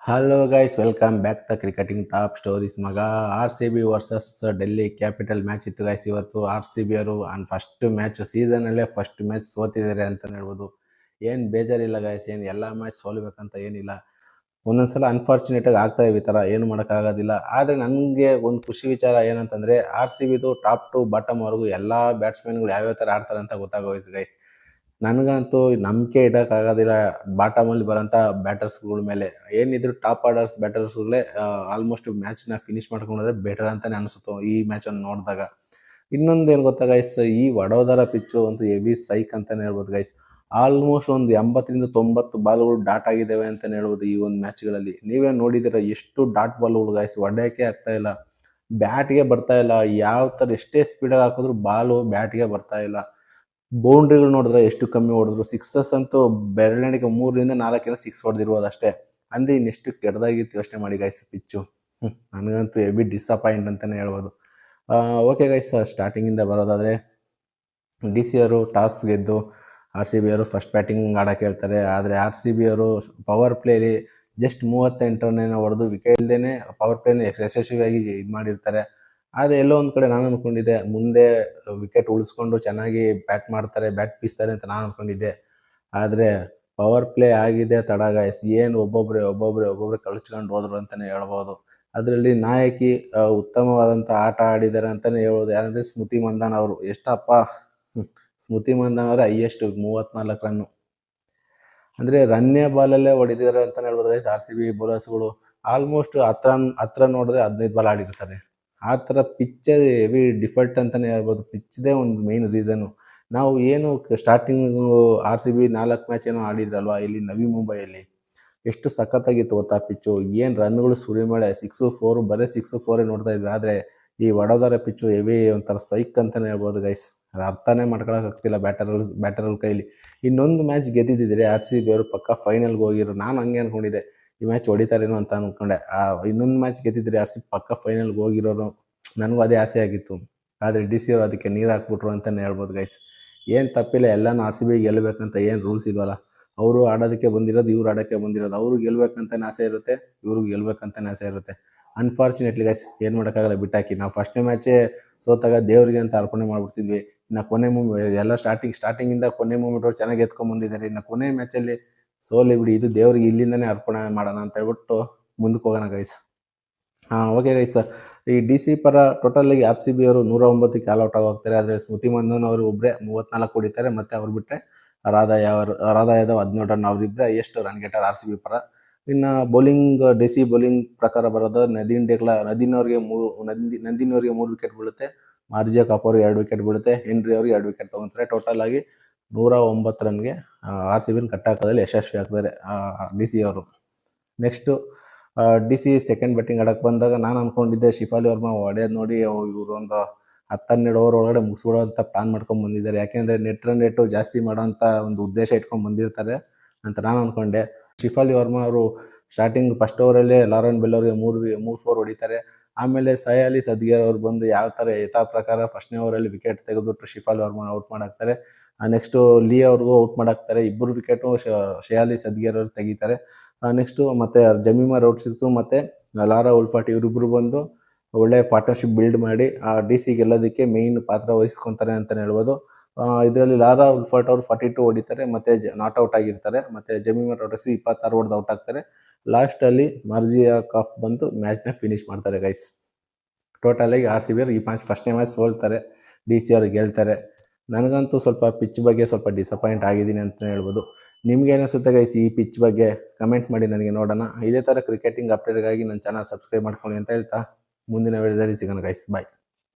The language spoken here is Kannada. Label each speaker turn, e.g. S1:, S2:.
S1: Hello guys, welcome back the cricketing top stories. ಮಗ, R C B versus Delhi capital match ಇತ್ತು ಗೈಸ್. ಇವತ್ತು ಆರ್ ಸಿ ಬಿ ಅವರು ಫಸ್ಟ್ ಮ್ಯಾಚ್ ಸೀಸನಲ್ಲೇ ಫಸ್ಟ್ ಮ್ಯಾಚ್ ಸೋತಿದ್ದಾರೆ ಅಂತ ಹೇಳ್ಬೋದು. ಏನು ಬೇಜಾರಿಲ್ಲ ಗೈಸ್, ಏನು ಎಲ್ಲ ಮ್ಯಾಚ್ ಸೋಲ್ಬೇಕಂತ ಏನಿಲ್ಲ. ಒಂದೊಂದ್ಸಲ ಅನ್ಫಾರ್ಚುನೇಟಾಗಿ ಆಗ್ತಾ ಇವೆ ಈ ಥರ, ಏನು ಮಾಡೋಕ್ಕಾಗೋದಿಲ್ಲ. ಆದರೆ ನನಗೆ ಒಂದು ಖುಷಿ ವಿಚಾರ ಏನಂತಂದರೆ, ಆರ್ ಸಿ ಬಿದು ಟಾಪ್ ಟು ಬಾಟಮ್ವರೆಗೂ ಎಲ್ಲ ಬ್ಯಾಟ್ಸ್ಮನ್ಗಳು ಯಾವ್ಯಾವ ಥರ ಆಡ್ತಾರೆ ಅಂತ ಗೊತ್ತಾಗೋಯ್ತು ಗೈಸ್. ನನಗಂತೂ ನಂಬಿಕೆ ಇಡೋಕ್ಕಾಗೋದಿಲ್ಲ ಬಾಟಮಲ್ಲಿ ಬರೋಂಥ ಬ್ಯಾಟರ್ಸ್ಗಳ ಮೇಲೆ. ಏನಿದ್ರು ಟಾಪ್ ಆರ್ಡರ್ಸ್ ಬ್ಯಾಟರ್ಸ್ಗಳೇ ಆಲ್ಮೋಸ್ಟ್ ಮ್ಯಾಚ್ನ ಫಿನಿಶ್ ಮಾಡ್ಕೊಂಡ್ರೆ ಬೆಟರ್ ಅಂತಲೇ ಅನಿಸುತ್ತೋ ಈ ಮ್ಯಾಚನ್ನು ನೋಡಿದಾಗ. ಇನ್ನೊಂದು ಏನು ಗೊತ್ತಾ ಗೈಸ್, ಈ ವಡೋದರ ಪಿಚ್ಚು ಅಂತೂ ಹೆವಿ ಸೈಕ್ ಅಂತಲೇ ಹೇಳ್ಬೋದು ಗೈಸ್. ಆಲ್ಮೋಸ್ಟ್ ಒಂದು 80-90 ಬಾಲ್ಗಳು ಡಾಟ್ ಆಗಿದ್ದಾವೆ ಅಂತಲೇ ಹೇಳ್ಬೋದು ಈ ಒಂದು ಮ್ಯಾಚ್ಗಳಲ್ಲಿ. ನೀವೇ ನೋಡಿದ್ದೀರ ಎಷ್ಟು ಡಾಟ್ ಬಾಲ್ಗಳು ಗೈಸ್, ಹೊಡೆಯೋಕ್ಕೆ ಆಗ್ತಾ ಇಲ್ಲ, ಬ್ಯಾಟ್ಗೆ ಬರ್ತಾ ಇಲ್ಲ. ಯಾವ ಥರ ಎಷ್ಟೇ ಸ್ಪೀಡಾಗಿ ಹಾಕಿದ್ರು ಬಾಲು ಬ್ಯಾಟ್ಗೆ ಬರ್ತಾ ಇಲ್ಲ. ಬೌಂಡ್ರಿಗಳು ನೋಡಿದ್ರೆ ಎಷ್ಟು ಕಮ್ಮಿ ಹೊಡೆದ್ರು. ಸಿಕ್ಸಸ್ ಅಂತೂ ಬೆರಳಿಗೆ 3-4 ಸಿಕ್ಸ್ ಹೊಡೆದಿರ್ಬೋದು ಅಷ್ಟೇ. ಅಂದರೆ ಇನ್ನೆಷ್ಟು ಕೆಟ್ಟದಾಗಿತ್ತು ಯೋಚನೆ ಮಾಡಿ ಗೈಸ್ ಪಿಚ್ಚು. ನನಗಂತೂ ಹೆವಿ ಡಿಸಪಾಯಿಂಟ್ ಅಂತಲೇ ಹೇಳ್ಬೋದು. ಓಕೆ ಗೈಸ್, ಸ್ಟಾರ್ಟಿಂಗಿಂದ ಬರೋದಾದರೆ ಡಿ ಸಿ ಅವರು ಟಾಸ್ ಗೆದ್ದು ಆರ್ ಸಿ ಬಿ ಅವರು ಫಸ್ಟ್ ಬ್ಯಾಟಿಂಗ್ ಆಡೋಕೆ ಹೇಳ್ತಾರೆ. ಆದರೆ ಆರ್ ಸಿ ಬಿ ಅವರು ಪವರ್ ಪ್ಲೇಲಿ ಜಸ್ಟ್ 38 ರನ್ನೇನೋ ಹೊಡೆದು ವಿಕೆಟ್ ಇಲ್ಲದೇ ಪವರ್ ಪ್ಲೇನ ಯಶಸ್ವಿಯಾಗಿ ಇದು ಮಾಡಿರ್ತಾರೆ. ಆದರೆ ಎಲ್ಲೋ ಒಂದು ಕಡೆ ನಾನು ಅಂದ್ಕೊಂಡಿದ್ದೆ ಮುಂದೆ ವಿಕೆಟ್ ಉಳಿಸ್ಕೊಂಡು ಚೆನ್ನಾಗಿ ಬ್ಯಾಟ್ ಮಾಡ್ತಾರೆ, ಬ್ಯಾಟ್ ಬೀಸ್ತಾರೆ ಅಂತ ನಾನು ಅಂದ್ಕೊಂಡಿದ್ದೆ. ಆದರೆ ಪವರ್ ಪ್ಲೇ ಆಗಿದೆ ತಡ ಗೈಸ್. ಏನು ಒಬ್ಬೊಬ್ಬರೇ ಕಳಿಸ್ಕೊಂಡು ಹೋದ್ರು ಅಂತಲೇ ಹೇಳ್ಬೋದು. ಅದರಲ್ಲಿ ನಾಯಕಿ ಉತ್ತಮವಾದಂಥ ಆಟ ಆಡಿದ್ದಾರೆ ಅಂತಲೇ ಹೇಳ್ಬೋದು. ಯಾರಂದರೆ ಸ್ಮೃತಿ ಮಂದಾನ ಅವರು. ಎಷ್ಟಪ್ಪ, ಸ್ಮೃತಿ ಮಂದಾನ ಅವರೇ ಹೈಯೆಸ್ಟ್ 34 ರನ್ನು. ಅಂದರೆ ರನ್ನೇ ಬಾಲಲ್ಲೇ ಹೊಡೆದಿದ್ದಾರೆ ಅಂತಲೇ ಹೇಳ್ಬೋದು ಗೈಸ್ ಆರ್ ಸಿ ಬಿ ಬೌಲರ್ಸ್ಗಳು. ಆಲ್ಮೋಸ್ಟ್ ಹತ್ರ ನೋಡಿದ್ರೆ 15 ಬಾಲ್ ಆಡಿರ್ತಾರೆ. ಆ ಥರ ಪಿಚ್ಚೇ ಹೆವಿ ಡಿಫಾಲ್ಟ್ ಅಂತಲೇ ಹೇಳ್ಬೋದು. ಪಿಚ್ದೇ ಒಂದು ಮೇಯ್ನ್ ರೀಸನ್ನು. ನಾವು ಏನು starting R C B 4 match ಏನೋ ಆಡಿದ್ರಲ್ವ ಇಲ್ಲಿ ನವಿ ಮುಂಬೈಯಲ್ಲಿ, ಎಷ್ಟು ಸಖತ್ತಾಗಿತ್ತು ಗೊತ್ತಾ ಪಿಚ್ಚು. ಏನು ರನ್ಗಳು ಸುರಿಮಳೆ, 6-4, ಬರೀ 6-4 ನೋಡ್ತಾ ಇದ್ವಿ. ಆದರೆ ಈ ವಡೋದರ ಪಿಚ್ಚು ಹೆವಿ ಒಂಥರ ಸೈಕ್ ಅಂತಲೇ ಹೇಳ್ಬೋದು ಗೈಸ್. ಅದು ಅರ್ಥನೇ ಮಾಡ್ಕೊಳಕ್ಕಾಗ್ತಿಲ್ಲ ಬ್ಯಾಟರ್ಗಳ ಕೈಲಿ. ಇನ್ನೊಂದು ಮ್ಯಾಚ್ ಗೆದ್ದಿದ್ದರೆ ಆರ್ ಸಿ ಬಿ ಅವರು ಪಕ್ಕ ಫೈನಲ್ಗೆ ಹೋಗಿರೋ. ನಾನು ಹಂಗೆ ಅಂದ್ಕೊಂಡಿದ್ದೆ ಈ ಮ್ಯಾಚ್ ಹೊಡಿತಾರೇನೋ ಅಂತ ಅಂದ್ಕೊಂಡೆ. ಇನ್ನೊಂದು ಮ್ಯಾಚ್ ಗೆದ್ದಿದ್ರೆ ಆರ್ ಸಿ ಬಿ ಪಕ್ಕ ಫೈನಲ್ಗೆ ಹೋಗಿರೋರು. ನನಗೂ ಅದೇ ಆಸೆ ಆಗಿತ್ತು. ಆದರೆ ಡಿ ಸಿ ಅವರು ಅದಕ್ಕೆ ನೀರು ಹಾಕ್ಬಿಟ್ರು ಅಂತಲೇ ಹೇಳ್ಬೋದು ಗೈಸ್. ಏನು ತಪ್ಪಿಲ್ಲ, ಎಲ್ಲನೂ ಆರ್ ಸಿ ಬಿ ಗೆಲ್ಲಬೇಕಂತ ಏನು ರೂಲ್ಸ್ ಇಲ್ವಲ್ಲ. ಅವರು ಆಡೋದಕ್ಕೆ ಬಂದಿರೋದು, ಇವ್ರು ಆಡೋಕ್ಕೆ ಬಂದಿರೋದು. ಅವರು ಗೆಲ್ಬೇಕಂತಲೇ ಆಸೆ ಇರುತ್ತೆ, ಇವ್ರಿಗೆ ಗೆಲ್ಬೇಕಂತಲೇ ಆಸೆ ಇರುತ್ತೆ. ಅನ್ಫಾರ್ಚುನೇಟ್ಲಿ ಗೈಸ್, ಏನು ಮಾಡೋಕ್ಕಾಗಲ್ಲ, ಬಿಟ್ಟಾಕಿ. ನಾವು ಫಸ್ಟ್ನೇ ಮ್ಯಾಚೇ ಸೋತಾಗ ದೇವರಿಗೆ ಅಂತ ಅರ್ಪಣೆ ಮಾಡ್ಬಿಡ್ತಿದ್ವಿ. ಇನ್ನು ಕೊನೆ ಎಲ್ಲ ಸ್ಟಾರ್ಟಿಂಗಿಂದ ಕೊನೆ ಮೂಮೆಂಟ್ವರೆಗೆ ಚೆನ್ನಾಗಿ ಎತ್ಕೊಂಡ್ಬಂದಿದ್ದಾರೆ. ಇನ್ನು ಕೊನೆ ಮ್ಯಾಚಲ್ಲಿ ಸೋಲಿ ಬಿಡಿ, ಇದು ದೇವ್ರಿಗೆ ಇಲ್ಲಿಂದನೇ ಅರ್ಪಣೆ ಮಾಡೋಣ ಅಂತ ಹೇಳ್ಬಿಟ್ಟು ಮುಂದಕ್ಕೆ ಹೋಗೋಣ ಗೈಸ್. ಓಕೆ ಗೈಸ್, ಈ ಡಿ ಸಿ ಪರ ಟೋಟಲಾಗಿ ಆರ್ ಸಿ ಬಿ ಅವರು 109ಕ್ಕೆ ಆಲ್ಔಟ್ ಆಗೋಗ್ತಾರೆ. ಆದರೆ ಸ್ಮೃತಿ ಮಂದನ್ ಅವರು ಒಬ್ಬರೇ 34 ಹೊಡಿತಾರೆ. ಮತ್ತು ಅವ್ರು ಬಿಟ್ಟರೆ ರಾಧಾ ಯಾದವ್ 17 ರನ್, ಅವರಿಬ್ಬರೇ ಎಷ್ಟು ರನ್ ಗೆಟರ್ ಆರ್ ಸಿ ಬಿ ಪರ. ಇನ್ನು ಬೌಲಿಂಗ್, ಡಿ ಸಿ ಬೌಲಿಂಗ್ ಪ್ರಕಾರ ಬರೋದು ನಂದಿನ್ ಅವ್ರಿಗೆ 3 ವಿಕೆಟ್ ಬೀಳುತ್ತೆ. ಮಾರ್ಜಿಯಾ ಕಾಪ್ ಅವ್ರಿಗೆ 2 ವಿಕೆಟ್ ಬೀಳುತ್ತೆ. ಹೆನ್ರಿ ಅವ್ರಿಗೆ 2 ವಿಕೆಟ್ ತೊಗೊತಾರೆ. ಟೋಟಲ್ ಆಗಿ 109 ರನ್ಗೆ ಆರ್ ಸಿ ಬಿನ ಕಟ್ಟಾಕೋದ್ರಲ್ಲಿ ಯಶಸ್ವಿ ಆಗ್ತಾರೆ ಡಿ ಸಿ ಅವರು. Next D C second batting ಆಡೋಕ್ಕೆ ಬಂದಾಗ ನಾನು ಅಂದ್ಕೊಂಡಿದ್ದೆ ಶಿಫಾಲಿ ವರ್ಮಾ ಹೊಡೆಯೋದು ನೋಡಿ ಇವರು ಒಂದು 10-12 ಓವರ್ ಒಳಗಡೆ ಮುಗಿಸ್ಬಿಡೋ ಅಂತ ಪ್ಲಾನ್ ಮಾಡ್ಕೊಂಡು ಬಂದಿದ್ದಾರೆ. ಯಾಕೆಂದರೆ ನೆಟ್ ರನ್ ರೇಟು ಜಾಸ್ತಿ ಮಾಡೋಂಥ ಒಂದು ಉದ್ದೇಶ ಇಟ್ಕೊಂಡು ಬಂದಿರ್ತಾರೆ ಅಂತ ನಾನು ಅಂದ್ಕೊಂಡೆ. ಶಿಫಾಲಿ ವರ್ಮಾ ಅವರು ಸ್ಟಾರ್ಟಿಂಗ್ ಫಸ್ಟ್ ಓವರಲ್ಲೇ ಲಾರೆನ್ ಬೆಲ್ ಅವ್ರಿಗೆ 3 ಹೊಡಿತಾರೆ. ಆಮೇಲೆ ಸಯಾಲಿ ಸದ್ಗೇರ್ ಅವ್ರು ಬಂದು ಯಾವ ಥರ ಯಥಾ ಪ್ರಕಾರ ಫಸ್ಟ್ನೇ ಓವರಲ್ಲಿ ವಿಕೆಟ್ ತೆಗೆದುಬಿಟ್ಟು ಶಿಫಾಲಿ ವರ್ಮಾ ಔಟ್ ಮಾಡಾಕ್ತಾರೆ. ನೆಕ್ಸ್ಟು ಲೀ ಅವ್ರಿಗೂ ಔಟ್ ಮಾಡಾಕ್ತಾರೆ. ಇಬ್ಬರು ವಿಕೆಟು ಶಯಾಲಿ ಸದ್ಗೇರ್ ಅವ್ರು ತೆಗಿತಾರೆ. ನೆಕ್ಸ್ಟು ಮತ್ತು ಜಮೀಮಾ ರೋಡ್ರಿಗ್ಸ್ ಮತ್ತು ಲಾರಾ ಉಲ್ಫಾಟ್ ಇವರಿಬ್ಬರು ಬಂದು ಒಳ್ಳೆ ಪಾರ್ಟ್ನರ್ಶಿಪ್ ಬಿಲ್ಡ್ ಮಾಡಿ ಡಿ ಸಿ ಗೆಲ್ಲೋದಕ್ಕೆ ಮೇಯ್ನ್ ಪಾತ್ರ ವಹಿಸ್ಕೊತಾರೆ ಅಂತಲೇ ಹೇಳ್ಬೋದು. ಇದರಲ್ಲಿ ಲಾರಾ ಉಲ್ಫಾಟ್ ಅವರು 42 ಹೊಡಿತಾರೆ ಮತ್ತು ನಾಟ್ ಔಟ್ ಆಗಿರ್ತಾರೆ. ಮತ್ತು ಜಮೀಮಾ ರೋಡ್ರಿಗ್ಸ್ 26 ಹೊಡೆದು ಔಟ್ ಆಗ್ತಾರೆ. ಲಾಸ್ಟಲ್ಲಿ ಮಾರ್ಜಿಯಾ ಕಾಫ್ ಬಂದು ಮ್ಯಾಚ್ನ ಫಿನಿಶ್ ಮಾಡ್ತಾರೆ ಗೈಸ್. ಟೋಟಲಾಗಿ ಆರ್ ಸಿ ಬಿ ಅವರು ಈ ಮ್ಯಾಚ್ ಫಸ್ಟ್ನೇ ಮ್ಯಾಚ್ ಸೋಲ್ತಾರೆ, ಡಿ ಸಿ ಅವ್ರು ಗೆಲ್ತಾರೆ. ನನಗಂತೂ ಸ್ವಲ್ಪ ಪಿಚ್ ಬಗ್ಗೆ ಸ್ವಲ್ಪ ಡಿಸಪಾಯಿಂಟ್ ಆಗಿದ್ದೀನಿ ಅಂತಲೇ ಹೇಳ್ಬೋದು. ನಿಮ್ಗೆ ಏನಿಸುತ್ತೆ ಗೈಸ್ ಈ ಪಿಚ್ ಬಗ್ಗೆ ಕಮೆಂಟ್ ಮಾಡಿ ನನಗೆ ನೋಡೋಣ. ಇದೇ ಥರ ಕ್ರಿಕೆಟಿಂಗ್ ಅಪ್ಡೇಟ್ಗಾಗಿ ನನ್ನ ಚಾನಲ್ ಸಬ್ಸ್ಕ್ರೈಬ್ ಮಾಡ್ಕೊಳ್ಳಿ ಅಂತ ಹೇಳ್ತಾ ಮುಂದಿನ ವಿಡಿಯೋದಲ್ಲಿ ಸಿಗೋಣ ಗೈಸ್. ಬಾಯ್.